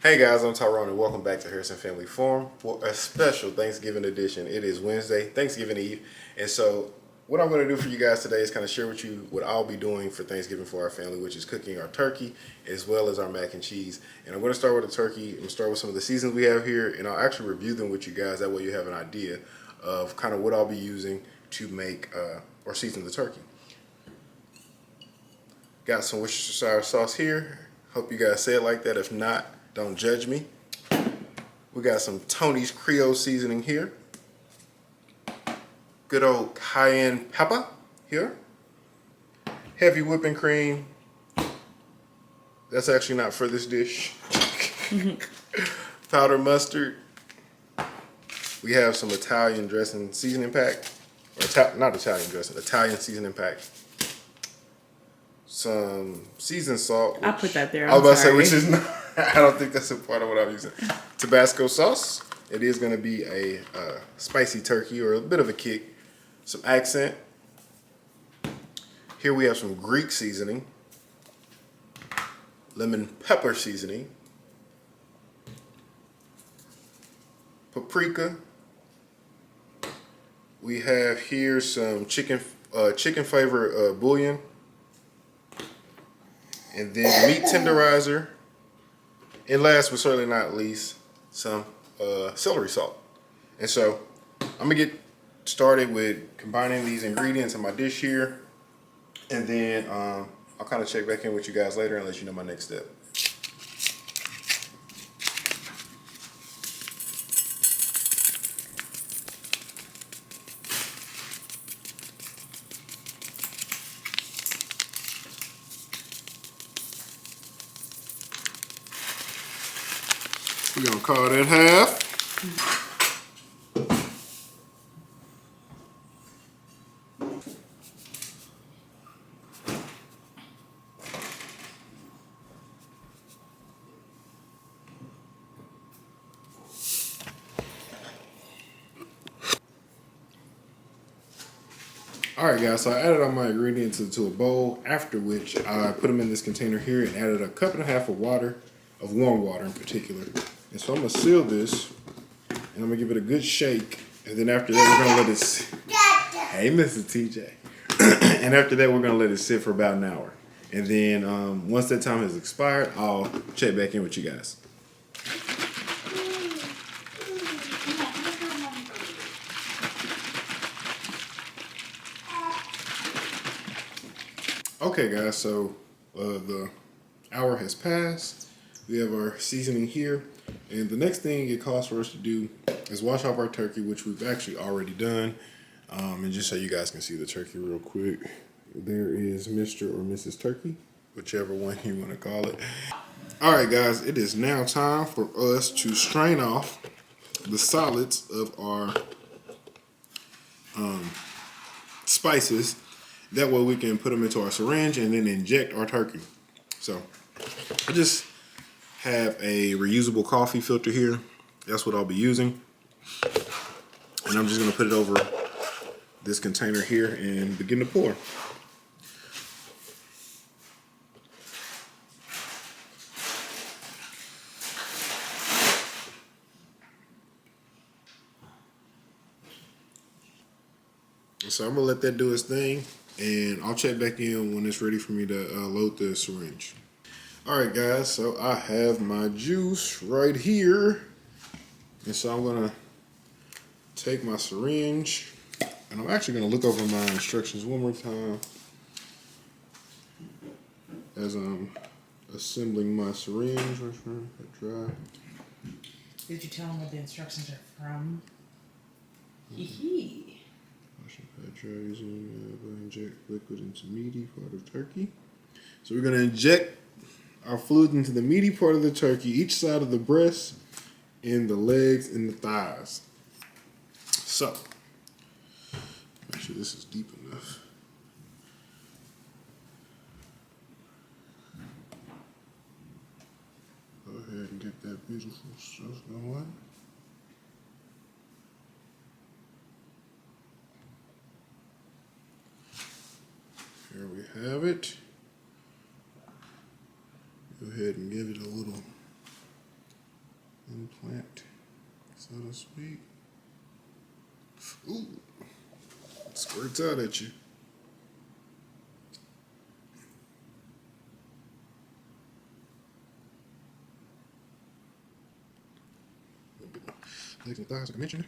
Hey guys, I'm Tyrone and welcome back to Harrison Family Farm for a special Thanksgiving edition. It is Wednesday, Thanksgiving Eve, and so what I'm going to do for you guys today is kind of share with you what I'll be doing for Thanksgiving for our family, which is cooking our turkey as well as our mac and cheese. And I'm going to start with the turkey. I'm going to start with some of the seasons we have here, and I'll actually review them with you guys. That way you have an idea of kind of what I'll be using to make or season the turkey. Got some Worcestershire sauce here. Hope you guys say it like that. If not, don't judge me. We got some Tony's Creole seasoning here. Good old cayenne pepper here. Heavy whipping cream. That's actually not for this dish. Powdered mustard. We have some Italian dressing seasoning pack. Or not Italian dressing, Italian seasoning pack. Some seasoned salt. I'll put that there. I was about to say, which is not, I don't think that's a part of what I'm using. Tabasco sauce. It is going to be a spicy turkey or a bit of a kick. Some accent. Here we have some Greek seasoning. Lemon pepper seasoning. Paprika. We have here some chicken flavor bouillon. And then meat tenderizer. And last but certainly not least, some celery salt. And so I'm gonna get started with combining these ingredients in my dish here. And then I'll kind of check back in with you guys later and let you know my next step. We're gonna call that half. Alright guys, so I added all my ingredients into a bowl, after which I put them in this container here and added a cup and a half of water, of warm water in particular. And so I'm going to seal this, and I'm going to give it a good shake, and then after that we're going to let it sit. Hey Mr. TJ. And after that we're going to let it sit for about an hour. And then once that time has expired, I'll check back in with you guys. Okay guys, so the hour has passed. We have our seasoning here. And the next thing it calls for us to do is wash off our turkey, which we've actually already done. And just so you guys can see the turkey real quick, there is Mr. or Mrs. Turkey, whichever one you want to call it. All right guys, it is now time for us to strain off the solids of our spices. That way we can put them into our syringe and then inject our turkey. So I just have a reusable coffee filter here. That's what I'll be using. And I'm just gonna put it over this container here and begin to pour. So I'm gonna let that do its thing, and I'll check back in when it's ready for me to load the syringe. Alright guys, so I have my juice right here. And so I'm gonna take my syringe, and I'm actually gonna look over my instructions one more time as I'm assembling my syringe. Dry. Did you tell them what the instructions are from? Hee. Inject liquid into meaty part of turkey. So we're going to inject our fluid into the meaty part of the turkey, each side of the breast, and the legs and the thighs. So, make sure this is deep enough. Go ahead and get that beautiful stuff going. Here we have it. Go ahead and give it a little implant, so to speak. Ooh, it squirts out at you. Legs and thighs, like I mentioned.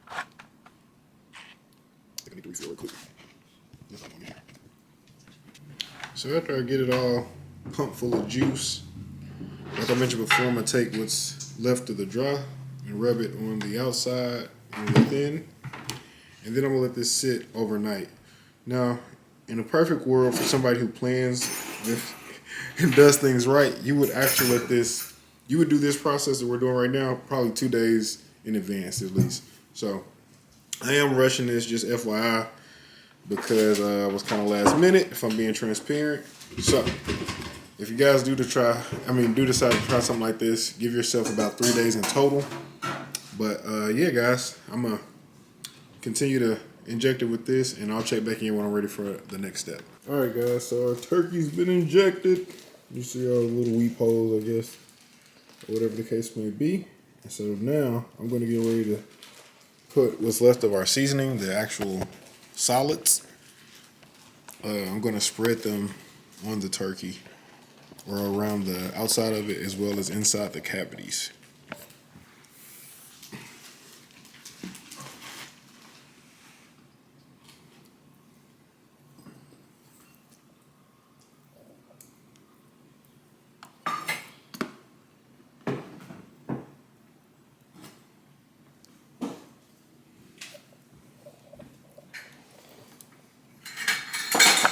I think I need to refill real quick. Yes, I'm on here. So after I get it all pumped full of juice, like I mentioned before, I'm gonna take what's left of the dry and rub it on the outside and within, and then I'm gonna let this sit overnight. Now, in a perfect world for somebody who plans and does things right, you would actually you would do this process that we're doing right now probably 2 days in advance at least. So I am rushing this, just FYI, because it was kind of last minute, if I'm being transparent. So if you guys do decide to try something like this, give yourself about 3 days in total. But yeah, guys, I'm gonna continue to inject it with this, and I'll check back in when I'm ready for the next step. All right, guys, so our turkey's been injected. You see all the little weep holes, I guess, or whatever the case may be. And so now I'm gonna get ready to put what's left of our seasoning, the actual solids. I'm gonna spread them on the turkey or around the outside of it as well as inside the cavities.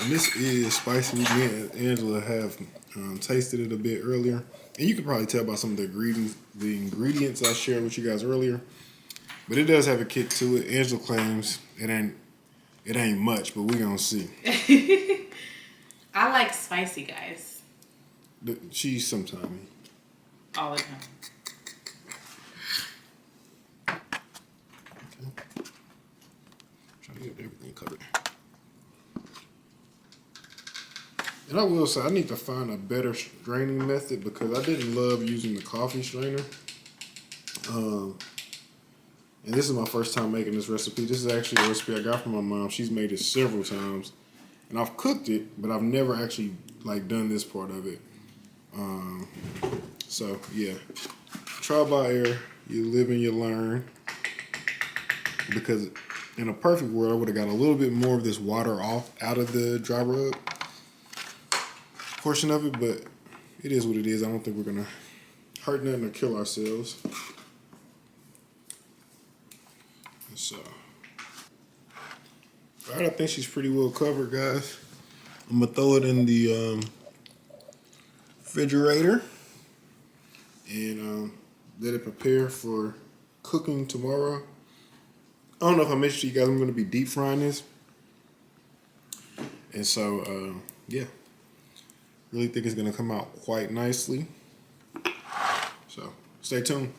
And this is spicy. Me and Angela have tasted it a bit earlier, and you can probably tell by some of the ingredients I shared with you guys earlier. But it does have a kick to it. Angela claims it ain't much, but we gonna see. I like spicy, guys. She's sometimes. All the time. Okay. Try to get everything covered. And I will say, I need to find a better straining method because I didn't love using the coffee strainer. And this is my first time making this recipe. This is actually a recipe I got from my mom. She's made it several times. And I've cooked it, but I've never actually done this part of it. So yeah, trial by error. You live and you learn. Because in a perfect world, I would have got a little bit more of this water out of the dry rub portion of it, but it is what it is. I don't think we're gonna hurt nothing or kill ourselves. And so, all right, I think she's pretty well covered, guys. I'm gonna throw it in the refrigerator and let it prepare for cooking tomorrow. I don't know if I mentioned to you guys I'm gonna be deep frying this, and so yeah. Really think it's gonna come out quite nicely. So stay tuned.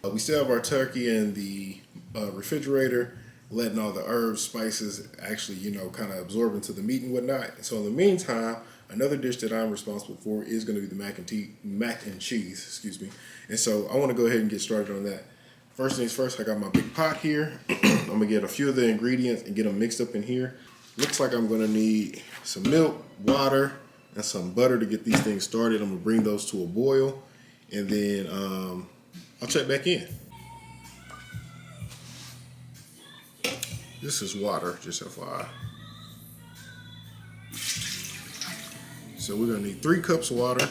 We still have our turkey in the refrigerator, letting all the herbs, spices actually, kind of absorb into the meat and whatnot. And so in the meantime, another dish that I'm responsible for is gonna be the mac and cheese, excuse me. And so I wanna go ahead and get started on that. First things first, I got my big pot here. I'm gonna get a few of the ingredients and get them mixed up in here. Looks like I'm gonna need some milk, water, and some butter to get these things started. I'm gonna bring those to a boil, and then I'll check back in. This is water, just FYI. So we're gonna need 3 cups of water.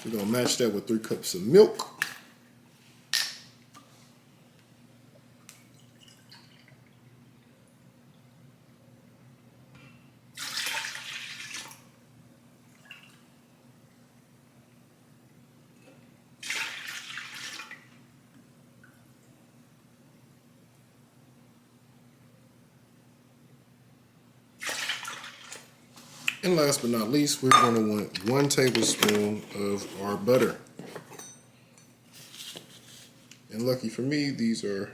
We're gonna match that with 3 cups of milk. And last but not least, we're going to want 1 tablespoon of our butter. And lucky for me, these are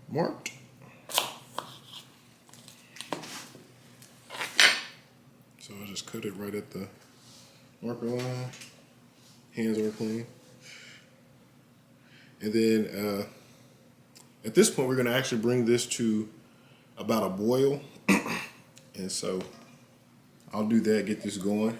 marked. So I'll just cut it right at the marker line. Hands are clean. And then at this point, we're going to actually bring this to about a boil. And so I'll do that, get this going.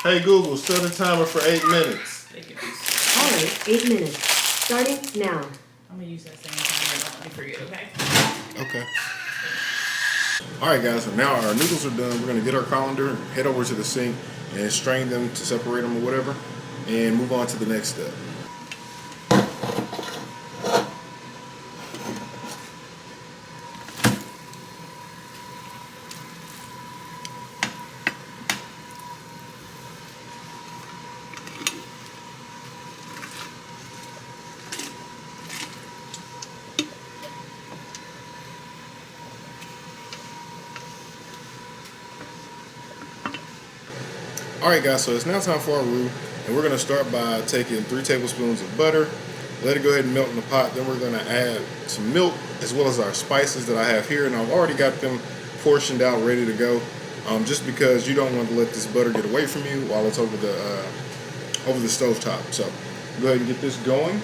Hey Google, set a timer for 8 minutes. All right, 8 minutes. Starting now. I'm gonna use that same time. Don't let me forget, okay? Okay. All right, guys. So now our noodles are done. We're gonna get our colander, head over to the sink, and strain them to separate them or whatever, and move on to the next step. Alright guys, so it's now time for our roux, and we're going to start by taking 3 tablespoons of butter, let it go ahead and melt in the pot. Then we're going to add some milk as well as our spices that I have here, and I've already got them portioned out ready to go, just because you don't want to let this butter get away from you while it's over the stove top. So go ahead and get this going.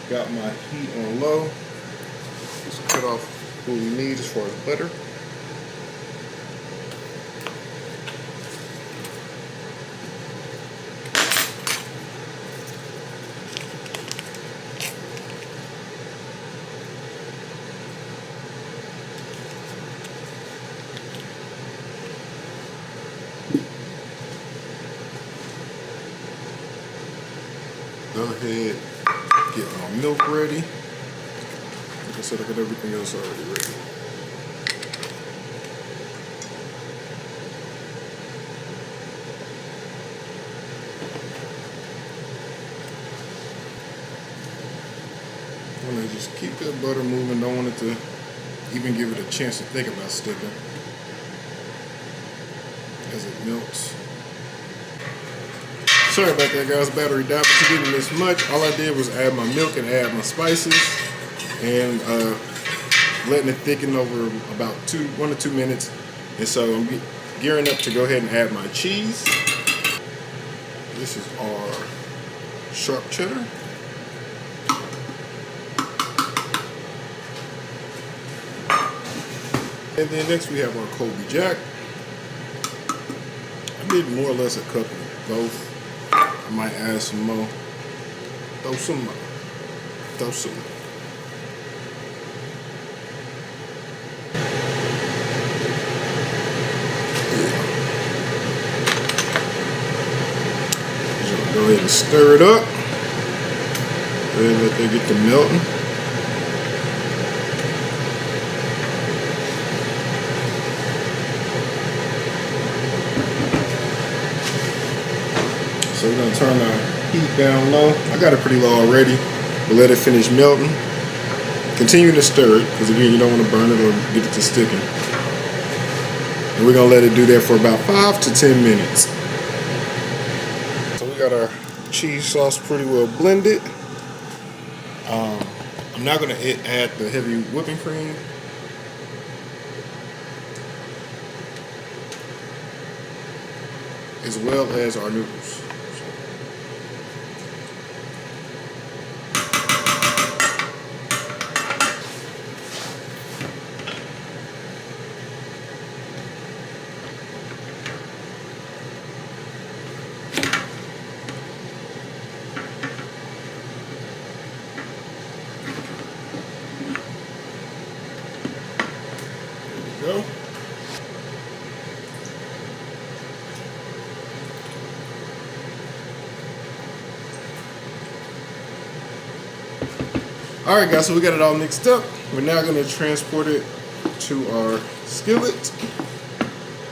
Got my heat on low. Just cut off what we need as far as butter. Go ahead, get my milk ready. Like I said, I got everything else already ready. I'm gonna just keep that butter moving. Don't want it to even give it a chance to think about sticking as it melts. Sorry about that, guys. Battery died, but you didn't miss much. All I did was add my milk and add my spices, and letting it thicken over about 1 to 2 minutes. And so I'm gearing up to go ahead and add my cheese. This is our sharp cheddar. And then next we have our Colby Jack. I did more or less a cup of both. I might add some more. Throw some more. Throw some more. Yeah. Go ahead and stir it up. Go ahead and let that get to melting. So we're going to turn our heat down low. I got it pretty low already, but let it finish melting. Continue to stir it, because again, you don't want to burn it or get it to sticking. And we're going to let it do that for about 5 to 10 minutes. So we got our cheese sauce pretty well blended. I'm now going to add the heavy whipping cream. As well as our noodles. Go. Alright guys, so we got it all mixed up. We're now going to transport it to our skillet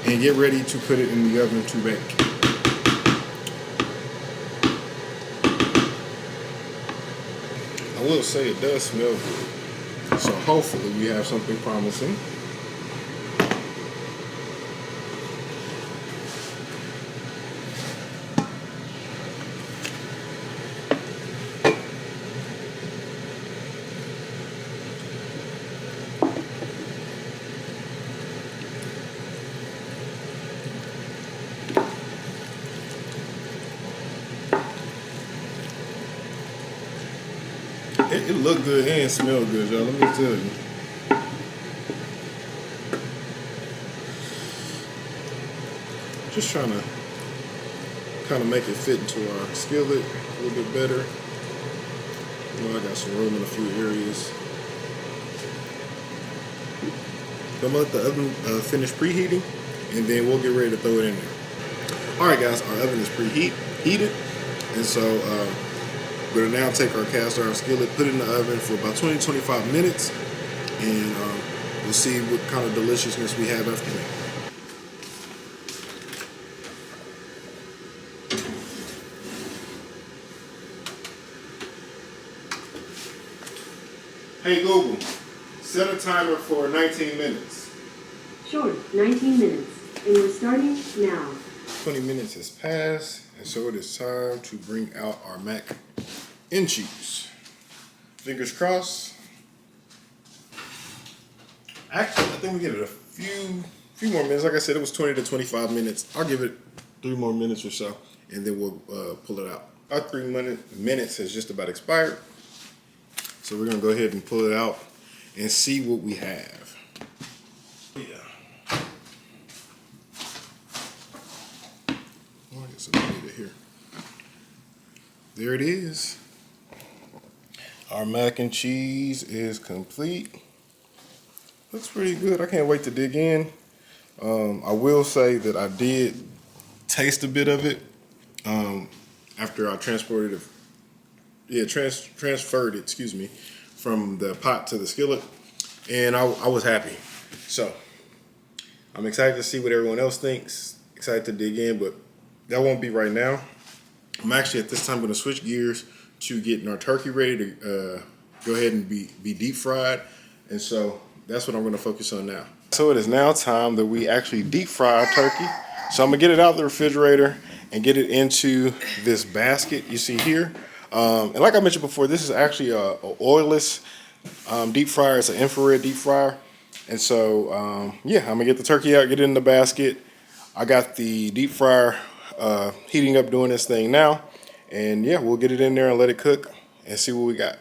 and get ready to put it in the oven to bake. I will say it does smell good, so hopefully we have something promising. It looked good and smelled good, y'all. Let me tell you. Just trying to kind of make it fit into our skillet a little bit better. You know, I got some room in a few areas. I'm gonna let the oven finish preheating, and then we'll get ready to throw it in there. All right, guys, our oven is preheated, and so we're gonna now take our cast iron skillet, put it in the oven for about 20-25 minutes, and we'll see what kind of deliciousness we have after that. Hey Google, set a timer for 19 minutes. Sure, 19 minutes. And we're starting now. 20 minutes has passed, and so it is time to bring out our mac and cheese. Fingers crossed. Actually, I think we get it a few more minutes. Like I said, it was 20 to 25 minutes. I'll give it 3 more minutes or so, and then we'll pull it out. Our 3 minutes has just about expired. So we're gonna go ahead and pull it out and see what we have. Yeah. Oh, I guess I'll leave it here. There it is. Our mac and cheese is complete. Looks pretty good. I can't wait to dig in. I will say that I did taste a bit of it after I transported it. Yeah, transferred it, excuse me, from the pot to the skillet, and I was happy. So I'm excited to see what everyone else thinks. Excited to dig in, but that won't be right now. I'm actually at this time going to switch gears to getting our turkey ready to go ahead and be deep fried, and so that's what I'm going to focus on now. So it is now time that we actually deep fry our turkey. So I'm gonna get it out of the refrigerator and get it into this basket you see here. And like I mentioned before, this is actually a oilless deep fryer. It's an infrared deep fryer. And so, yeah, I'm gonna get the turkey out, get it in the basket. I got the deep fryer heating up, doing this thing now. And yeah, we'll get it in there and let it cook and see what we got.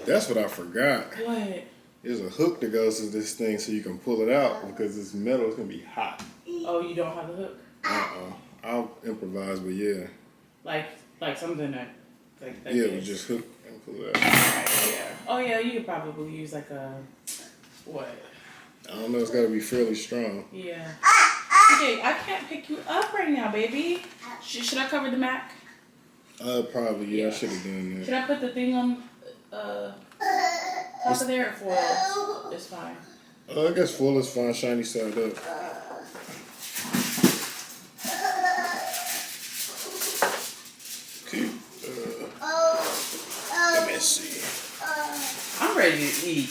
That's what I forgot. What? There's a hook that goes to this thing so you can pull it out because this metal is gonna be hot. Oh, you don't have the hook? I'll improvise, but yeah. Like something that like Yeah, this. we just hook and pull it out. Right, yeah. Oh yeah, you could probably use like a what? I don't know, it's gotta be fairly strong. Yeah. Okay, I can't pick you up right now, baby. Should I cover the Mac? Probably, yeah, I Yeah. should have done that. Should I put the thing on top of there or foil? It's fine. I guess full is fine, shiny side up. Okay. Let me see. I'm ready to eat.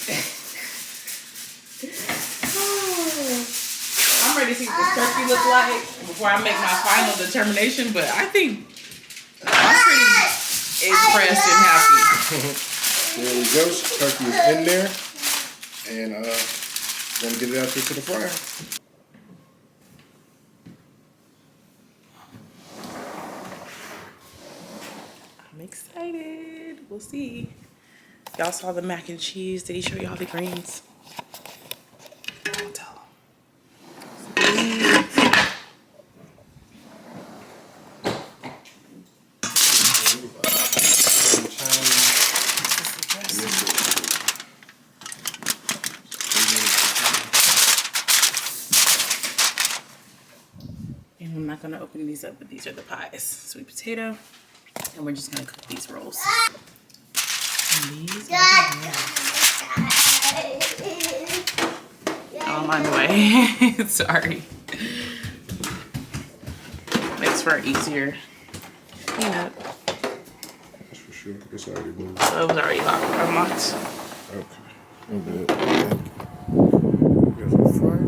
I'm ready to see what this turkey looks like before I make my final determination, but I think I'm pretty impressed and happy. There we go. Turkey is in there. And gonna get it out there to the fryer. I'm excited. We'll see. Y'all saw the mac and cheese. Did he show y'all the greens? Don't tell him. not gonna open these up, but these are the pies. Sweet potato, and we're just gonna cook these rolls. And these are the rolls. Oh, I'm on the way. Sorry. Makes for easier cleanup. That's for sure. It's already moved. So it was already unlocked. Okay. I'm good. Thank you. Got some fry.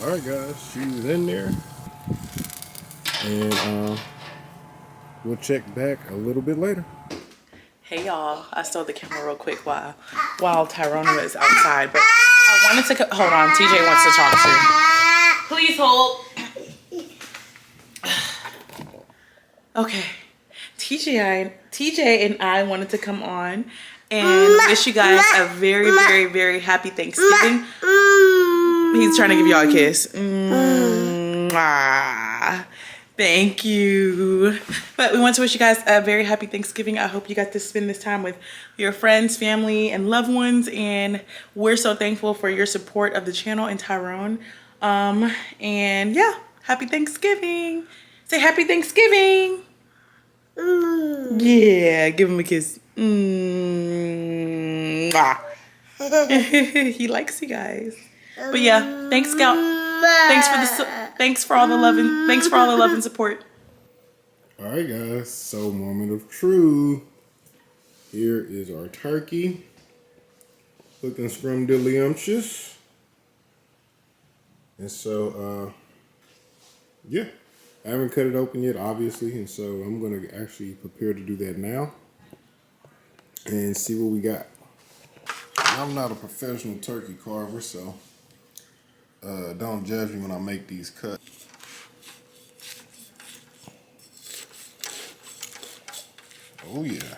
Alright guys, she's in there. And we'll check back a little bit later. Hey y'all, I stole the camera real quick while Tyrone was outside, but I wanted to hold on. TJ wants to talk to. Please hold. Okay, TJ and I wanted to come on and wish you guys a very, very, very happy Thanksgiving. He's trying to give y'all a kiss. Mwah. Thank you. But we want to wish you guys a very happy Thanksgiving. I hope you got to spend this time with your friends, family, and loved ones. And we're so thankful for your support of the channel and Tyrone. And yeah, happy Thanksgiving. Say happy Thanksgiving. Yeah, give him a kiss. Mwah. He likes you guys. But yeah, thanks, Scout. Thanks for all the love and support. Alright guys, so moment of truth. Here is our turkey. Looking scrumdiddlyumptious. And so yeah. I haven't cut it open yet, obviously, and so I'm gonna actually prepare to do that now. And see what we got. I'm not a professional turkey carver, so don't judge me when I make these cuts. Oh yeah.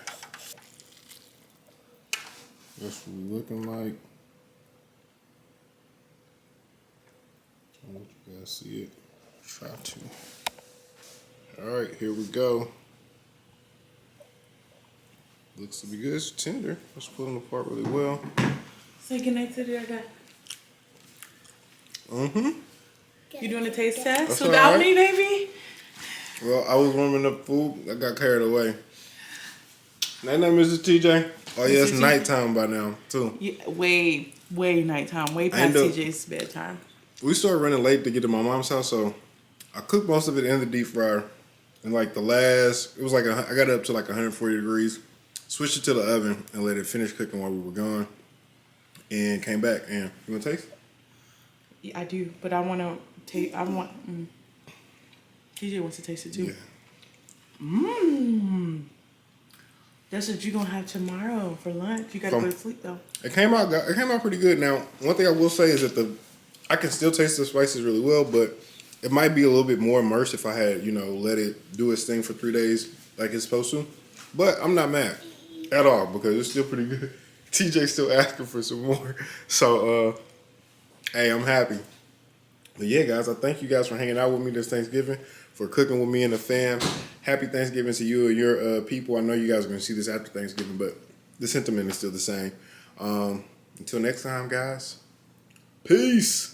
That's what we're looking like. I'll let you guys see it. Try to. Alright, here we go. Looks to be good. It's tender. Let's pull them apart really well. Say goodnight to the other guy. Mm-hmm. You doing a taste test That's without all right. me, baby? Well, I was warming up food. I got carried away. Night night, Mrs. TJ. Oh yeah, it's Mrs. TJ? nighttime by now too. Yeah, way nighttime. Way past TJ's bedtime. We started running late to get to my mom's house, so I cooked most of it in the deep fryer. And like it was like I got it up to like 140 degrees. Switched it to the oven and let it finish cooking while we were gone. And came back. And you want to taste? Yeah, I do, but I want to taste. TJ wants to taste it too. Yeah. Mmm. That's what you're gonna have tomorrow for lunch. You gotta go to sleep though. It came out pretty good. Now, one thing I will say is that I can still taste the spices really well, but it might be a little bit more immersed if I had, let it do its thing for 3 days like it's supposed to. But I'm not mad at all because it's still pretty good. TJ's still asking for some more. So, hey, I'm happy. But yeah, guys, I thank you guys for hanging out with me this Thanksgiving, for cooking with me and the fam. Happy Thanksgiving to you and your people. I know you guys are going to see this after Thanksgiving, but the sentiment is still the same. Until next time, guys. Peace.